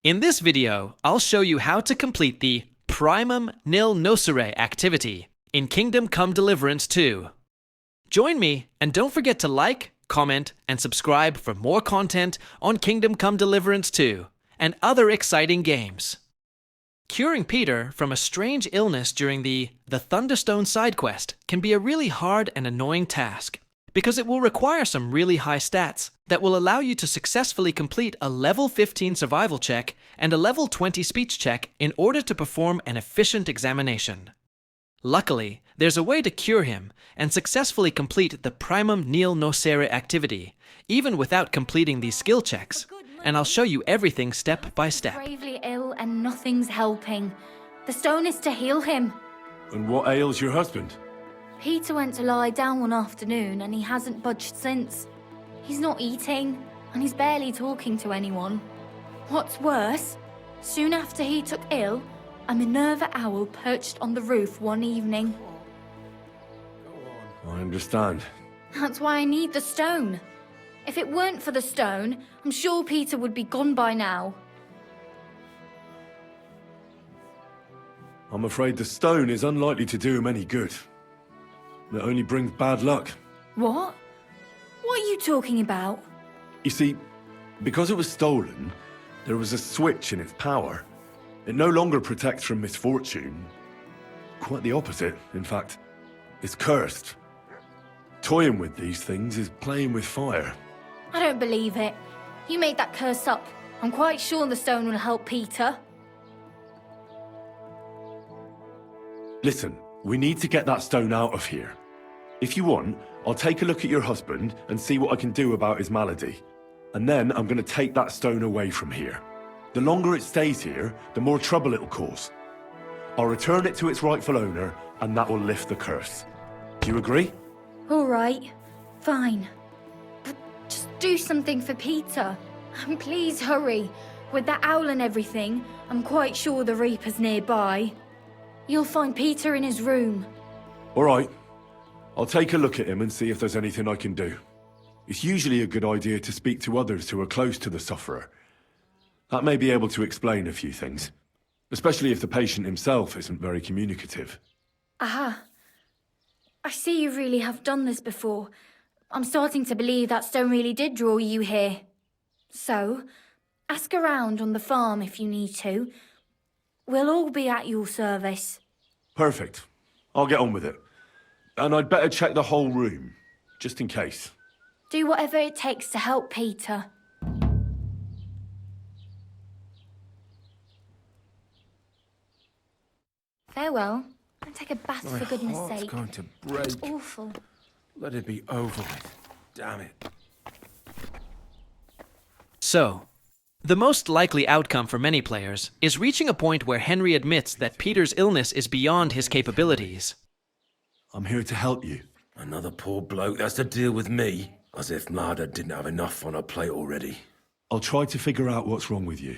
In this video, I'll show you how to complete the PRIMUM NIL NOCERE activity in Kingdom Come Deliverance 2. Join me and don't forget to like, comment, and subscribe for more content on Kingdom Come Deliverance 2 and other exciting games. Curing Peter from a strange illness during the Thunderstone side quest can be a really hard and annoying task, because it will require some really high stats that will allow you to successfully complete a level 15 survival check and a level 20 speech check in order to perform an efficient examination. Luckily, there's a way to cure him and successfully complete the PRIMUM NIL NOCERE activity, even without completing these skill checks, and I'll show you everything step by step. Gravely ill and nothing's helping. The stone is to heal him. And what ails your husband? Peter went to lie down one afternoon and he hasn't budged since. He's not eating and he's barely talking to anyone. What's worse, soon after he took ill, a Minerva owl perched on the roof one evening. I understand. That's why I need the stone. If it weren't for the stone, I'm sure Peter would be gone by now. I'm afraid the stone is unlikely to do him any good. It only brings bad luck. What? What are you talking about? You see, because it was stolen, there was a switch in its power. It no longer protects from misfortune. Quite the opposite, in fact. It's cursed. Toying with these things is playing with fire. I don't believe it. You made that curse up. I'm quite sure the stone will help Peter. Listen, we need to get that stone out of here. If you want, I'll take a look at your husband and see what I can do about his malady. And then I'm going to take that stone away from here. The longer it stays here, the more trouble it'll cause. I'll return it to its rightful owner, and that will lift the curse. Do you agree? All right. Fine. But just do something for Peter. And please hurry. With that owl and everything, I'm quite sure the Reaper's nearby. You'll find Peter in his room. All right. I'll take a look at him and see if there's anything I can do. It's usually a good idea to speak to others who are close to the sufferer. That may be able to explain a few things, especially if the patient himself isn't very communicative. Aha. I see you really have done this before. I'm starting to believe that stone really did draw you here. So, ask around on the farm if you need to. We'll all be at your service. Perfect. I'll get on with it. And I'd better check the whole room, just in case. Do whatever it takes to help Peter. Farewell. And take a bath for goodness sake. It's going to break. It's awful. Let it be over with. Damn it. So, the most likely outcome for many players is reaching a point where Henry admits that Peter's illness is beyond his capabilities. I'm here to help you. Another poor bloke that's to deal with me. As if Mlada didn't have enough on her plate already. I'll try to figure out what's wrong with you.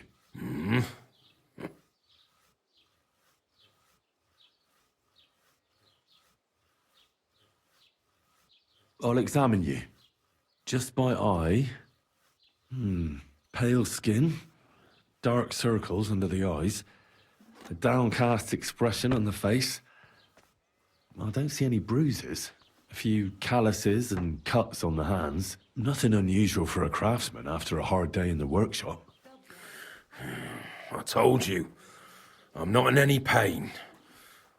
I'll examine you. Just by eye. Pale skin. Dark circles under the eyes. A downcast expression on the face. I don't see any bruises. A few calluses and cuts on the hands. Nothing unusual for a craftsman after a hard day in the workshop. I told you. I'm not in any pain.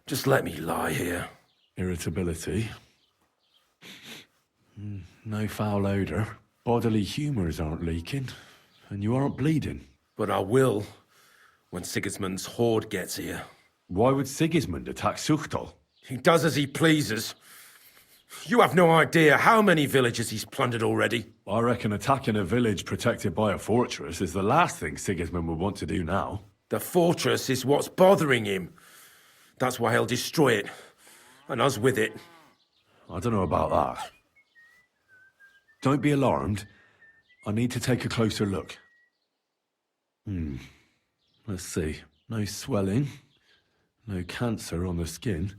Just let me lie here. Irritability. No foul odor. Bodily humours aren't leaking. And you aren't bleeding. But I will when Sigismund's horde gets here. Why would Sigismund attack Suchtal? He does as he pleases. You have no idea how many villages he's plundered already. I reckon attacking a village protected by a fortress is the last thing Sigismund would want to do now. The fortress is what's bothering him. That's why he'll destroy it. And us with it. I don't know about that. Don't be alarmed. I need to take a closer look. Let's see. No swelling. No cancer on the skin.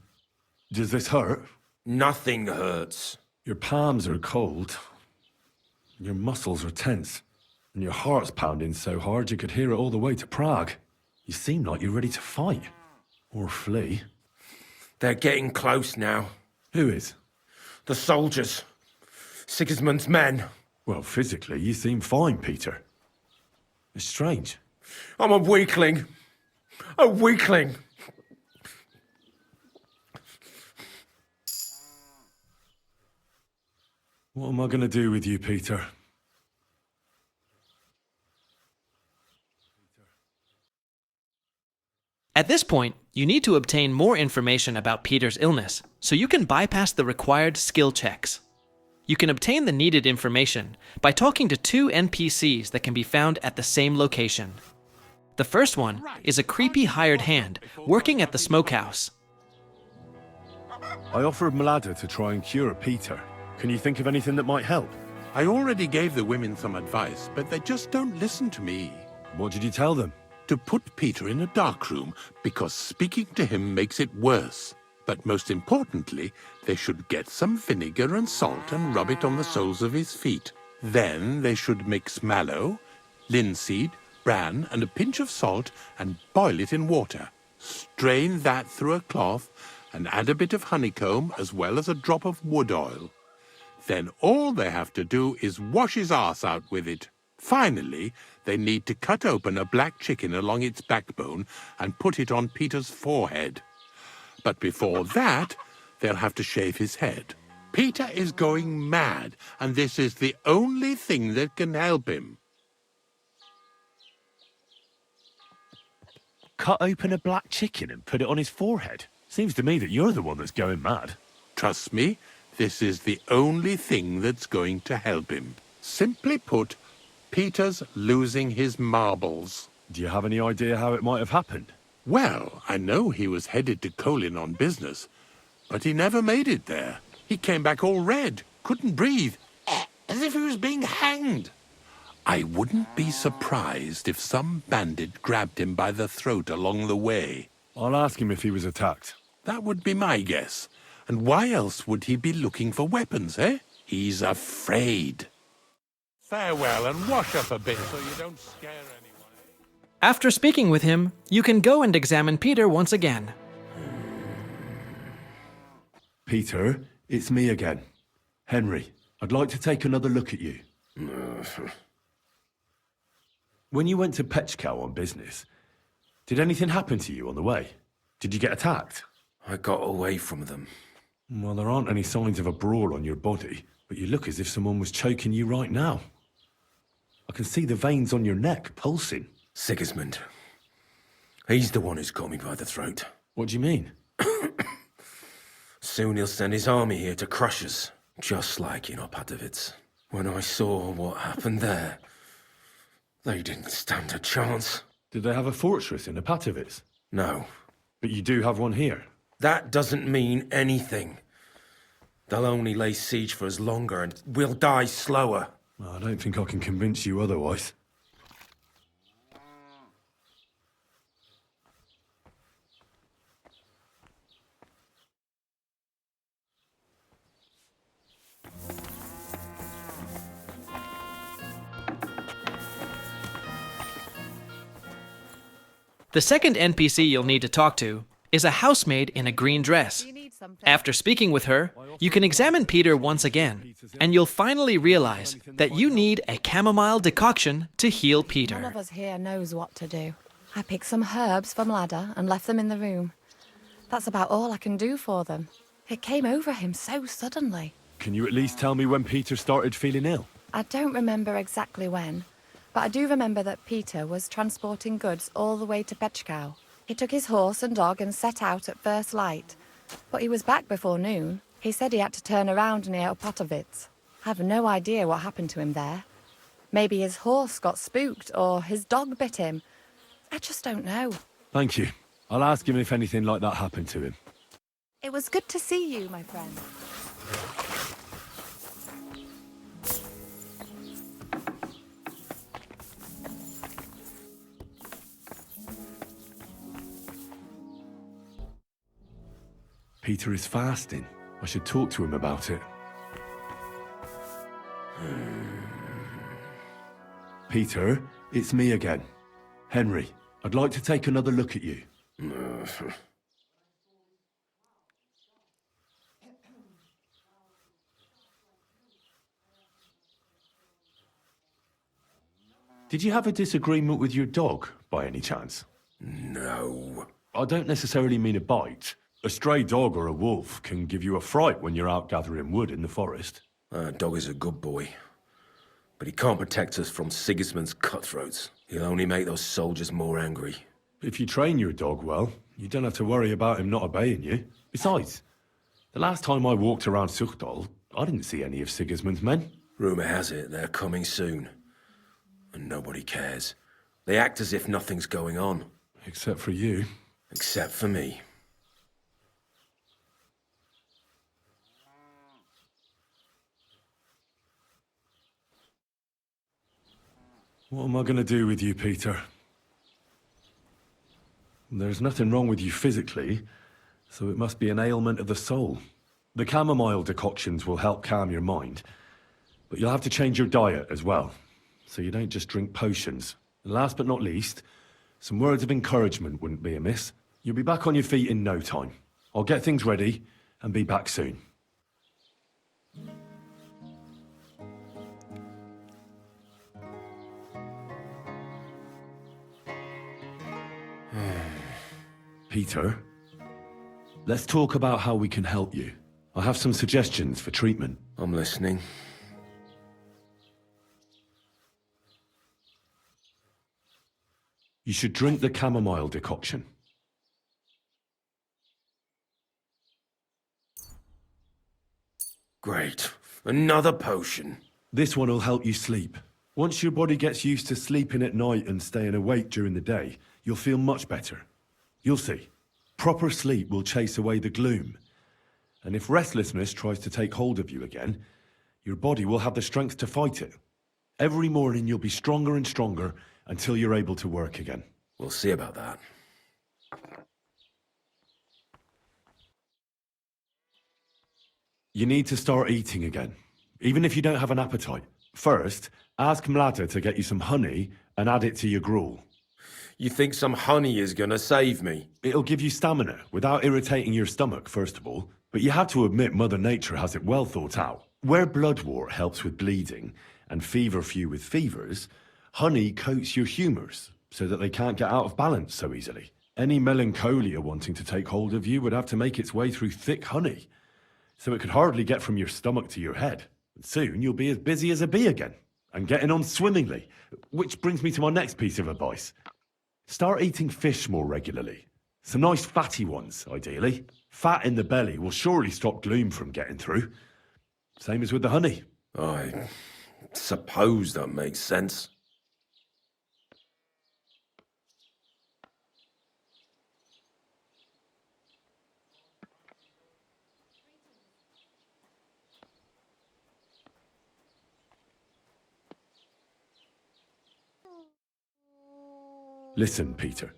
Does this hurt? Nothing hurts. Your palms are cold. Your muscles are tense. And your heart's pounding so hard you could hear it all the way to Prague. You seem like you're ready to fight. Or flee. They're getting close now. Who is? The soldiers. Sigismund's men. Well, physically, you seem fine, Peter. It's strange. I'm a weakling. A weakling. What am I going to do with you, Peter? At this point, you need to obtain more information about Peter's illness, so you can bypass the required skill checks. You can obtain the needed information by talking to 2 NPCs that can be found at the same location. The first one is a creepy hired hand working at the smokehouse. I offered Mlada to try and cure Peter. Can you think of anything that might help? I already gave the women some advice, but they just don't listen to me. What did you tell them? To put Peter in a dark room, because speaking to him makes it worse. But most importantly, they should get some vinegar and salt and rub it on the soles of his feet. Then they should mix mallow, linseed, bran, and a pinch of salt and boil it in water. Strain that through a cloth and add a bit of honeycomb as well as a drop of wood oil. Then all they have to do is wash his arse out with it. Finally, they need to cut open a black chicken along its backbone and put it on Peter's forehead. But before that, they'll have to shave his head. Peter is going mad, and this is the only thing that can help him. Cut open a black chicken and put it on his forehead? Seems to me that you're the one that's going mad. Trust me, this is the only thing that's going to help him. Simply put, Peter's losing his marbles. Do you have any idea how it might have happened? Well, I know he was headed to Colin on business, but he never made it there. He came back all red, couldn't breathe, as if he was being hanged. I wouldn't be surprised if some bandit grabbed him by the throat along the way. I'll ask him if he was attacked. That would be my guess. And why else would he be looking for weapons, eh? He's afraid. Farewell, and wash up a bit so you don't scare anyone. After speaking with him, you can go and examine Peter once again. Peter, it's me again. Henry, I'd like to take another look at you. When you went to Pechkow on business, did anything happen to you on the way? Did you get attacked? I got away from them. Well, there aren't any signs of a brawl on your body, but you look as if someone was choking you right now. I can see the veins on your neck pulsing. Sigismund. He's the one who's got me by the throat. What do you mean? Soon he'll send his army here to crush us, just like in Opatovitz. When I saw what happened there, they didn't stand a chance. Did they have a fortress in Opatovitz? No. But you do have one here. That doesn't mean anything. They'll only lay siege for us longer and we'll die slower. I don't think I can convince you otherwise. The second NPC you'll need to talk to is a housemaid in a green dress. After speaking with her, you can examine Peter once again, and you'll finally realize that you need a chamomile decoction to heal None Peter. of us here knows what to do. I picked some herbs for Mlada and left them in the room. That's about all I can do for them. It came over him so suddenly. Can you at least tell me when Peter started feeling ill? I don't remember exactly when, but I do remember that Peter was transporting goods all the way to Pechkow. He took his horse and dog and set out at first light, but he was back before noon. He said he had to turn around near Opatovitz. I have no idea what happened to him there. Maybe his horse got spooked or his dog bit him. I just don't know. Thank you. I'll ask him if anything like that happened to him. It was good to see you, my friend. Peter is fasting. I should talk to him about it. Peter, it's me again. Henry, I'd like to take another look at you. Did you have a disagreement with your dog, by any chance? No. I don't necessarily mean a bite. A stray dog or a wolf can give you a fright when you're out gathering wood in the forest. Our dog is a good boy. But he can't protect us from Sigismund's cutthroats. He'll only make those soldiers more angry. If you train your dog well, you don't have to worry about him not obeying you. Besides, the last time I walked around Suchdal, I didn't see any of Sigismund's men. Rumour has it they're coming soon. And nobody cares. They act as if nothing's going on. Except for you. Except for me. What am I going to do with you, Peter? There's nothing wrong with you physically, so it must be an ailment of the soul. The chamomile decoctions will help calm your mind, but you'll have to change your diet as well, so you don't just drink potions. And last but not least, some words of encouragement wouldn't be amiss. You'll be back on your feet in no time. I'll get things ready and be back soon. Peter, let's talk about how we can help you. I have some suggestions for treatment. I'm listening. You should drink the chamomile decoction. Great. Another potion. This one will help you sleep. Once your body gets used to sleeping at night and staying awake during the day, you'll feel much better. You'll see. Proper sleep will chase away the gloom. And if restlessness tries to take hold of you again, your body will have the strength to fight it. Every morning you'll be stronger and stronger until you're able to work again. We'll see about that. You need to start eating again, even if you don't have an appetite. First, ask Mlada to get you some honey and add it to your gruel. You think some honey is gonna save me? It'll give you stamina without irritating your stomach, first of all. But you have to admit Mother Nature has it well thought out. Where bloodwort helps with bleeding and feverfew with fevers, honey coats your humours so that they can't get out of balance so easily. Any melancholia wanting to take hold of you would have to make its way through thick honey, so it could hardly get from your stomach to your head. And soon you'll be as busy as a bee again, and getting on swimmingly. Which brings me to my next piece of advice. Start eating fish more regularly. Some nice fatty ones, ideally. Fat in the belly will surely stop gloom from getting through. Same as with the honey. I suppose that makes sense. Listen, Peter.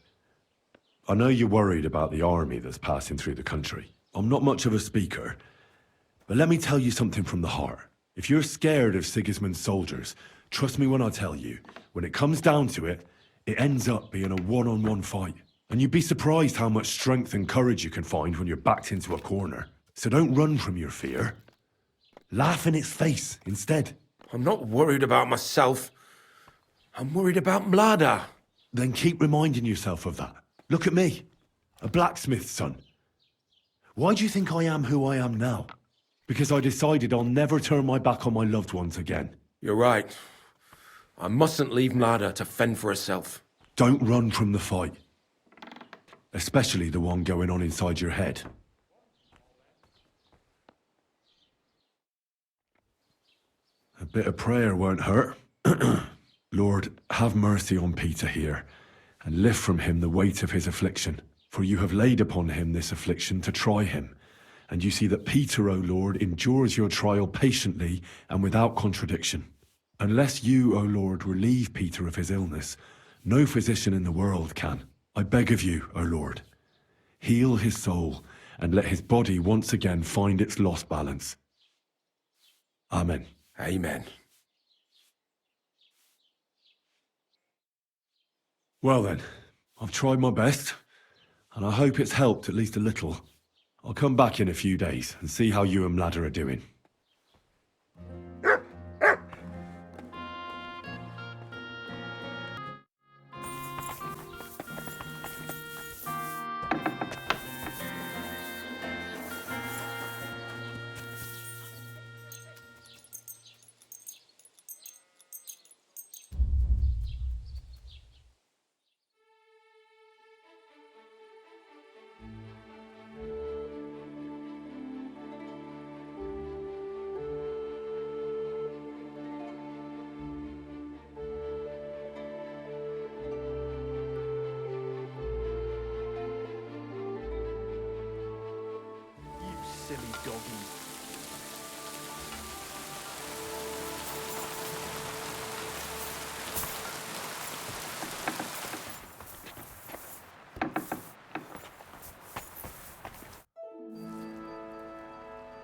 I know you're worried about the army that's passing through the country. I'm not much of a speaker, but let me tell you something from the heart. If you're scared of Sigismund's soldiers, trust me when I tell you, when it comes down to it, it ends up being a one-on-one fight. And you'd be surprised how much strength and courage you can find when you're backed into a corner. So don't run from your fear. Laugh in its face instead. I'm not worried about myself. I'm worried about Mlada. Then keep reminding yourself of that. Look at me, a blacksmith's son. Why do you think I am who I am now? Because I decided I'll never turn my back on my loved ones again. You're right. I mustn't leave Mlada to fend for herself. Don't run from the fight. Especially the one going on inside your head. A bit of prayer won't hurt. Lord, have mercy on Peter here, and lift from him the weight of his affliction. For you have laid upon him this affliction to try him. And you see that Peter, O Lord, endures your trial patiently and without contradiction. Unless you, O Lord, relieve Peter of his illness, no physician in the world can. I beg of you, O Lord, heal his soul and let his body once again find its lost balance. Amen. Amen. Well then, I've tried my best, and I hope it's helped at least a little. I'll come back in a few days and see how you and Mlada are doing. Silly doggy.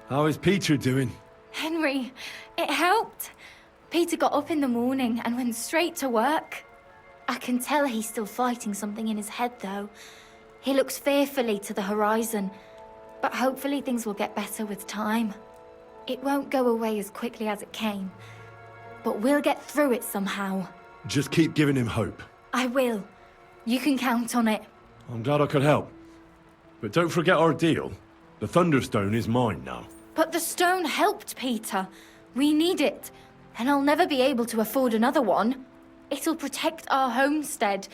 How is Peter doing? Henry, it helped. Peter got up in the morning and went straight to work. I can tell he's still fighting something in his head, though. He looks fearfully to the horizon, but hopefully things will get better with time. It won't go away as quickly as it came, but we'll get through it somehow. Just keep giving him hope. I will. You can count on it. I'm glad I could help. But don't forget our deal. The Thunderstone is mine now. But the stone helped Peter. We need it, and I'll never be able to afford another one. It'll protect our homestead.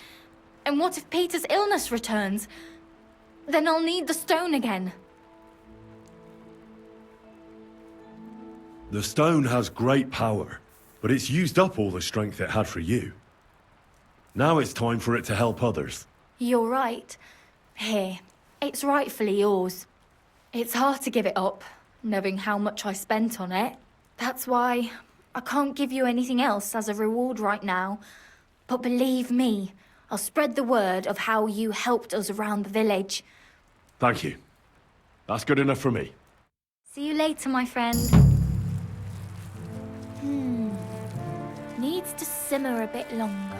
And what if Peter's illness returns? Then I'll need the stone again. The stone has great power, but it's used up all the strength it had for you. Now it's time for it to help others. You're right. Here, it's rightfully yours. It's hard to give it up, knowing how much I spent on it. That's why I can't give you anything else as a reward right now. But believe me, I'll spread the word of how you helped us around the village. Thank you. That's good enough for me. See you later, my friend. Needs to simmer a bit longer.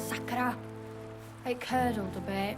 Sakura. It curdled a bit.